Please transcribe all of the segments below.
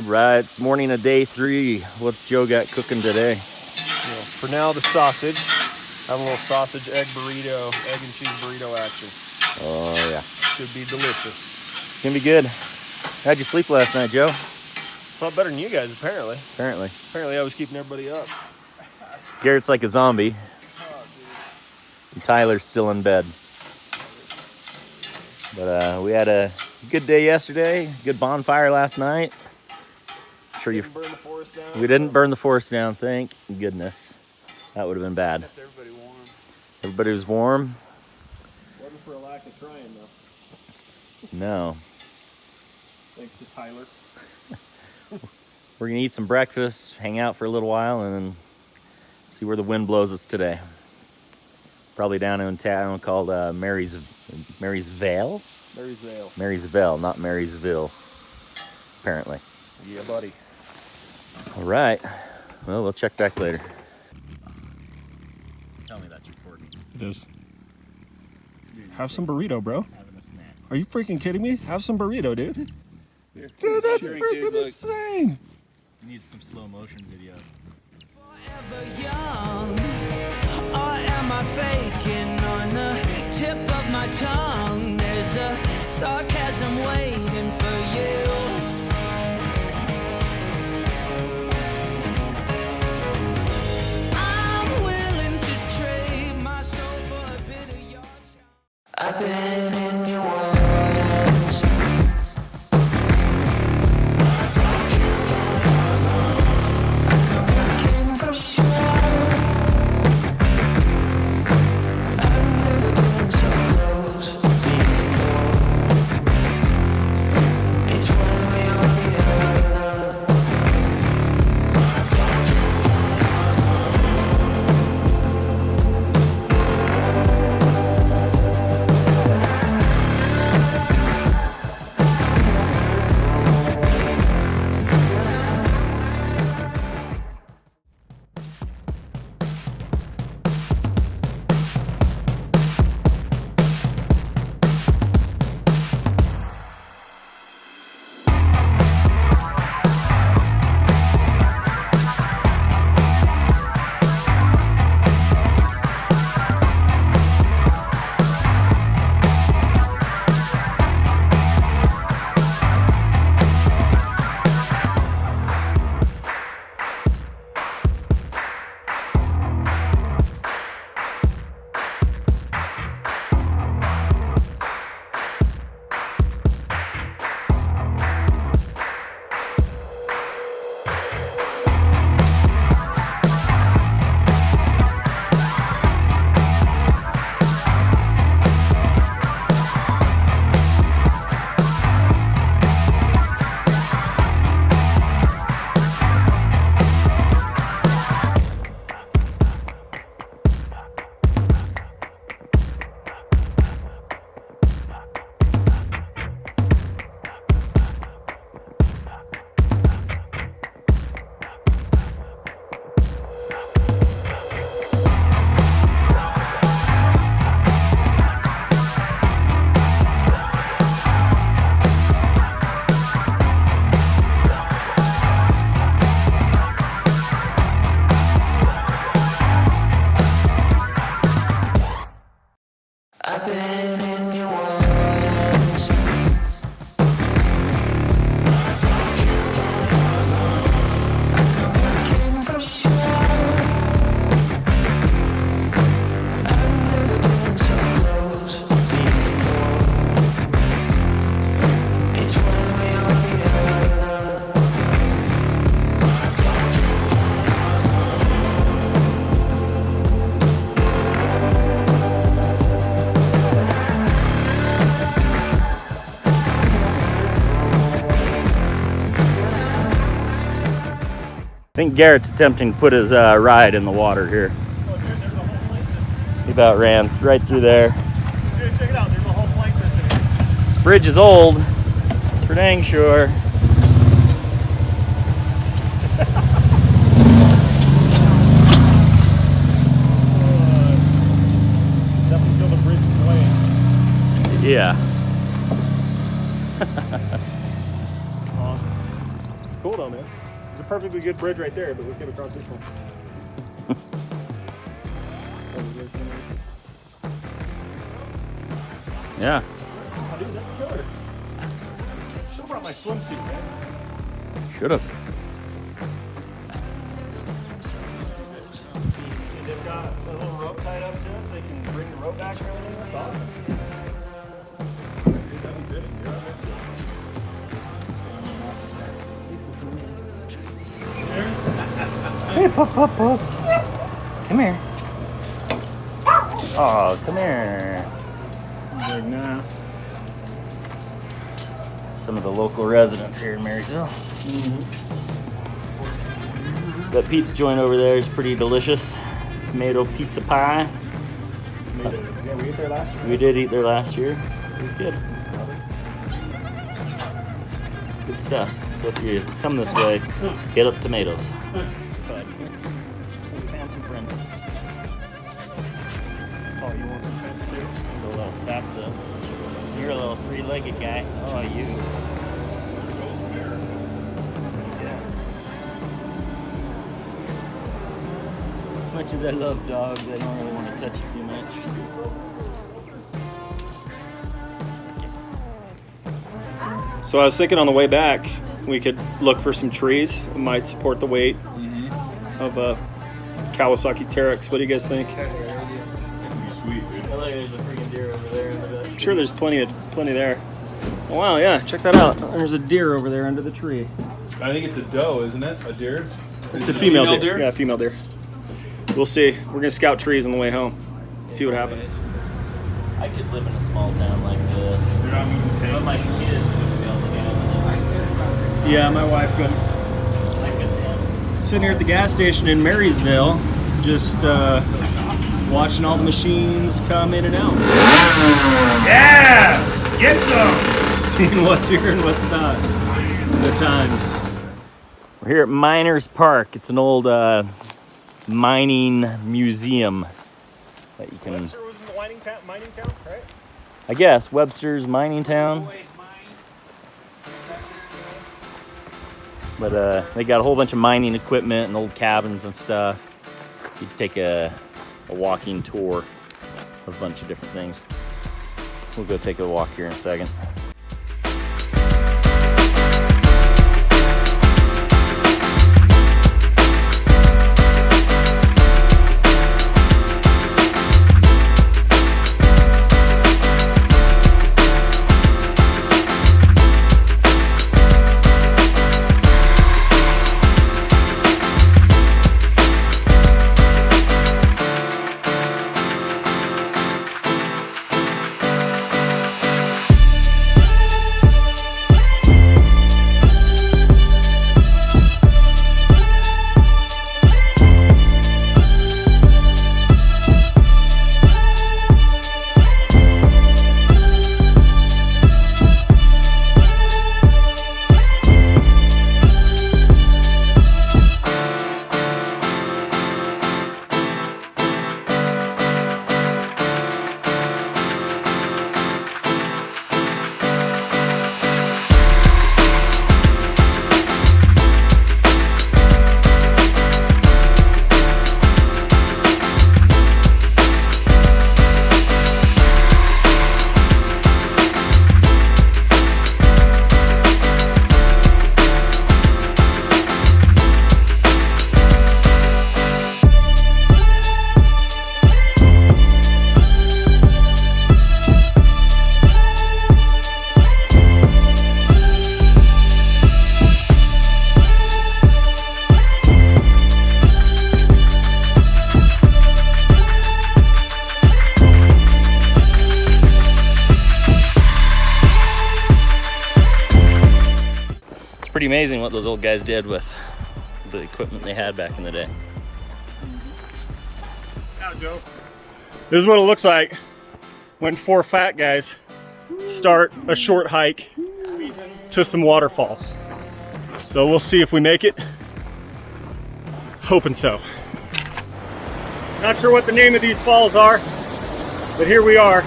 Right, it's morning of day 3. What's Joe got cooking today? Well, for now, the sausage. Have a little sausage egg burrito, egg and cheese burrito action. Oh yeah, Should be delicious. it's gonna be good. How'd you sleep last night, Joe? Slept better than you guys, apparently. Apparently, I was keeping everybody up. Garrett's like a zombie. And Tyler's still in bed. But we had a good day yesterday. Good bonfire last night. Sure you. Burn the forest down. We didn't burn the forest down, thank goodness. That would have been bad. Kept everybody warm. Everybody was warm. Wasn't for a lack of trying, though. No. Thanks to Tyler. We're gonna eat some breakfast, hang out for a little while, and then see where the wind blows us today. Probably down in a town called Marysvale. Marysvale. Marysville, not Marysville, apparently. Yeah, buddy. All right. Well, we'll check back later. Tell me that's recording. It is. Have some burrito, bro. Having a snack. Are you freaking kidding me? Have some burrito, dude. Dude, that's freaking insane. You need some slow motion video. Forever young, or am I faking on the tip of my tongue? There's a sarcasm waiting for you. I'm willing to trade my soul for a bit of your charm. I've been in your waters. I've been in your waters. I know I came for sure. I've never been so close before. It's one way or the other. I think Garrett's attempting to put his ride in the water here. Oh, dude, there's a whole plank missing. He about ran right through there. Dude, check it out. There's a whole plank missing. This bridge is old, that's for dang sure. Definitely feel the bridge swaying. Yeah. Awesome. It's cool. cool though, man. There's a perfectly good bridge right there, but let's get across this one. Yeah. Oh, dude, that's killer. Should have brought my swimsuit, man. Should have. They've got a little rope tied up to it so you can bring the rope back and everything. That's awesome. Hey, Pop. Come here. Oh, come here. Like, nah. Some of the local residents here in Marysville. That pizza joint over there is pretty delicious. Tomato pizza pie. Yeah, we ate there last year. We did eat there last year. It was good. Good stuff. So if you come this way, hit up Tomatoes. We found some friends. Oh, you want some friends too? A little fatso. You're a little three-legged guy. Oh, you. Yeah. As much as I love dogs, I don't really want to touch you too much. So I was thinking on the way back, we could look for some trees. It might support the weight of a Kawasaki Teryx. What do you guys think? Sweet, dude. I like there's a freaking deer over there. I'm sure there's plenty there. Oh, wow, yeah, check that out. There's a deer over there under the tree. I think it's a doe, isn't it? A deer? It's a female deer. Yeah, female deer. We'll see. We're gonna scout trees on the way home. See what happens. I could live in a small town like this. You're not moving But tank. my kids wouldn't be able to get over there. Yeah, my wife couldn't. I couldn't. Sitting here at the gas station in Marysville, just watching all the machines come in and out. Yeah! Get some! Seeing what's here and what's not. Good times. We're here at Miners Park. It's an old mining museum that you can. Webster was in the mining town, right? I guess Webster's mining town. But they got a whole bunch of mining equipment and old cabins and stuff. You can take a walking tour of a bunch of different things. We'll go take a walk here in a second. Pretty amazing what those old guys did with the equipment they had back in the day. This is what it looks like when four fat guys start a short hike to some waterfalls. So we'll see if we make it. Hoping so. Not sure what the name of these falls are, but here we are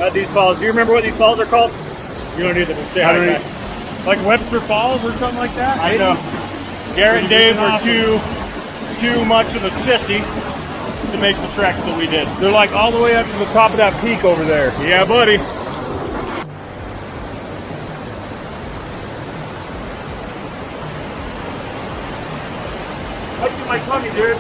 at these falls. Do you remember what these falls are called? You don't either. Say hi, guys. Like Webster Falls or something like that? I know. Garrett and Dave were too much of a sissy to make the trek that we did. They're like all the way up to the top of that peak over there. Yeah, buddy. Up to my tummy, dude.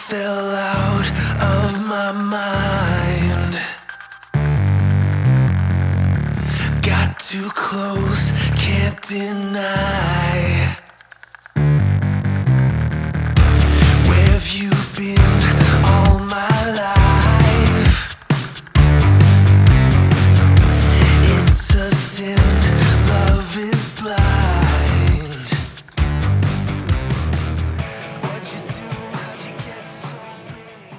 fell out of my mind. Got too close, can't deny. Where have you been all my life? It's a sin, love is blind. What you do, how'd you get so pretty?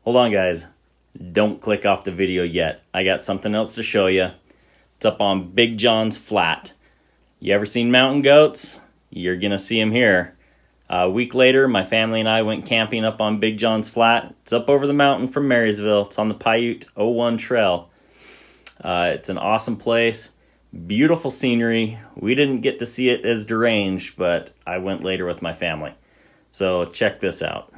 Hold on, guys. Don't click off the video yet. I got something else to show you. It's up on Big John's Flat. You ever seen mountain goats? You're gonna see them here. A week later, my family and I went camping up on Big John's Flat. It's up over the mountain from Marysville. It's on the Paiute 01 Trail. It's an awesome place. Beautiful scenery. We didn't get to see it as deranged, but I went later with my family. So check this out.